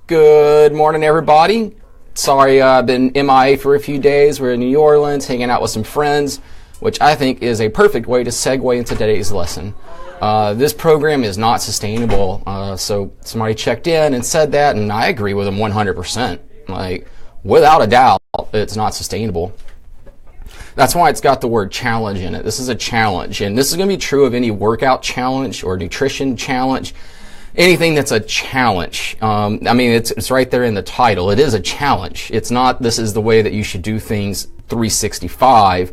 Good morning, everybody. Sorry, I've been MIA for a few days. We're in New Orleans, hanging out with some friends, which I think is a perfect way to segue into today's lesson. This program is not sustainable. So somebody checked in and said that, and I agree with them 100%. Like, without a doubt, it's not sustainable. That's why it's got the word challenge in it. This is a challenge, and this is going to be true of any workout challenge or nutrition challenge. Anything that's a challenge. I mean, it's right there in the title. It is a challenge. It's not, this is the way that you should do things 365.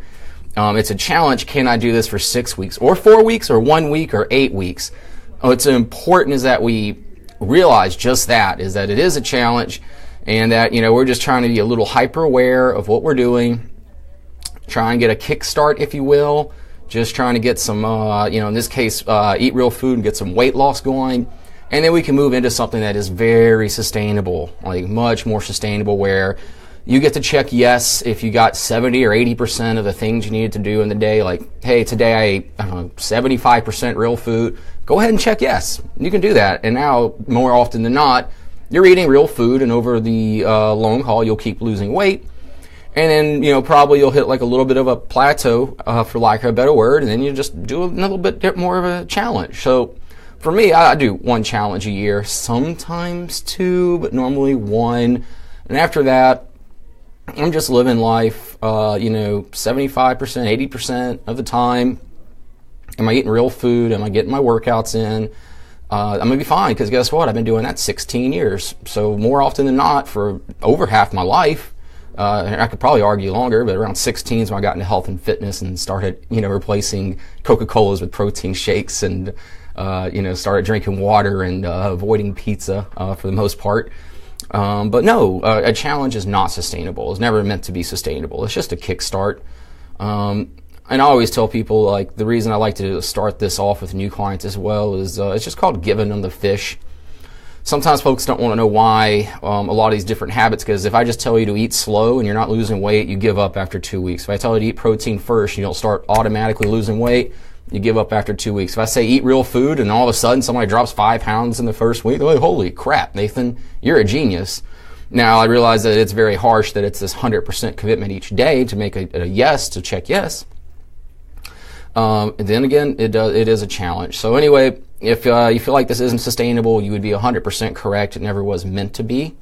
It's a challenge. Can I do this for 6 weeks or 4 weeks or 1 week or 8 weeks? What's important is that we realize just that, is that it is a challenge, and that, we're just trying to be a little hyper aware of what we're doing, try and get a kickstart, if you will, just trying to get some, in this case, eat real food and get some weight loss going. And then we can move into something that is very sustainable, like much more sustainable, where you get to check yes if you got 70 or 80% of the things you needed to do in the day. Like, hey, today I ate 75% real food. Go ahead and check yes. You can do that. And now, more often than not, you're eating real food, and over the long haul, you'll keep losing weight. And then, probably you'll hit like a little bit of a plateau, for lack of a better word, and then you just do a little bit more of a challenge. So, for me, I do one challenge a year, sometimes two, but normally one. And after that, I'm just living life, 75%, 80% of the time. Am I eating real food? Am I getting my workouts in? I'm going to be fine, because guess what? I've been doing that 16 years. So more often than not, for over half my life, I could probably argue longer, but around 16 is when I got into health and fitness and started, replacing Coca-Colas with protein shakes, and started drinking water and avoiding pizza for the most part. But no, a challenge is not sustainable. It's never meant to be sustainable. It's just a kickstart. And I always tell people, like, the reason I like to start this off with new clients as well is it's just called giving them the fish. Sometimes folks don't want to know why a lot of these different habits, because if I just tell you to eat slow and you're not losing weight, you give up after 2 weeks. If I tell you to eat protein first, you don't start automatically losing weight, you give up after 2 weeks. If I say eat real food and all of a sudden somebody drops 5 pounds in the first week, like, holy crap, Nathan, you're a genius. Now, I realize that it's very harsh that it's this 100% commitment each day to make a yes, to check yes. And then again, it is a challenge. So anyway, if you feel like this isn't sustainable, you would be 100% correct. It never was meant to be.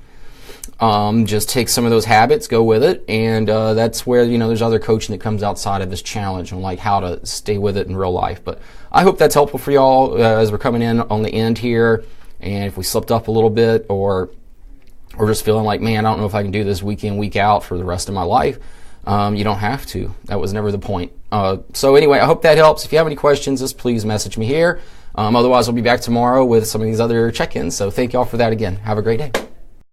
Just take some of those habits, go with it, and that's where, there's other coaching that comes outside of this challenge on like how to stay with it in real life. But I hope that's helpful for y'all as we're coming in on the end here. And if we slipped up a little bit, or just feeling like, man, I don't know if I can do this week in, week out for the rest of my life, you don't have to. That was never the point. So anyway, I hope that helps. If you have any questions, just please message me here. Otherwise, I'll be back tomorrow with some of these other check-ins. So thank y'all for that again. Have a great day.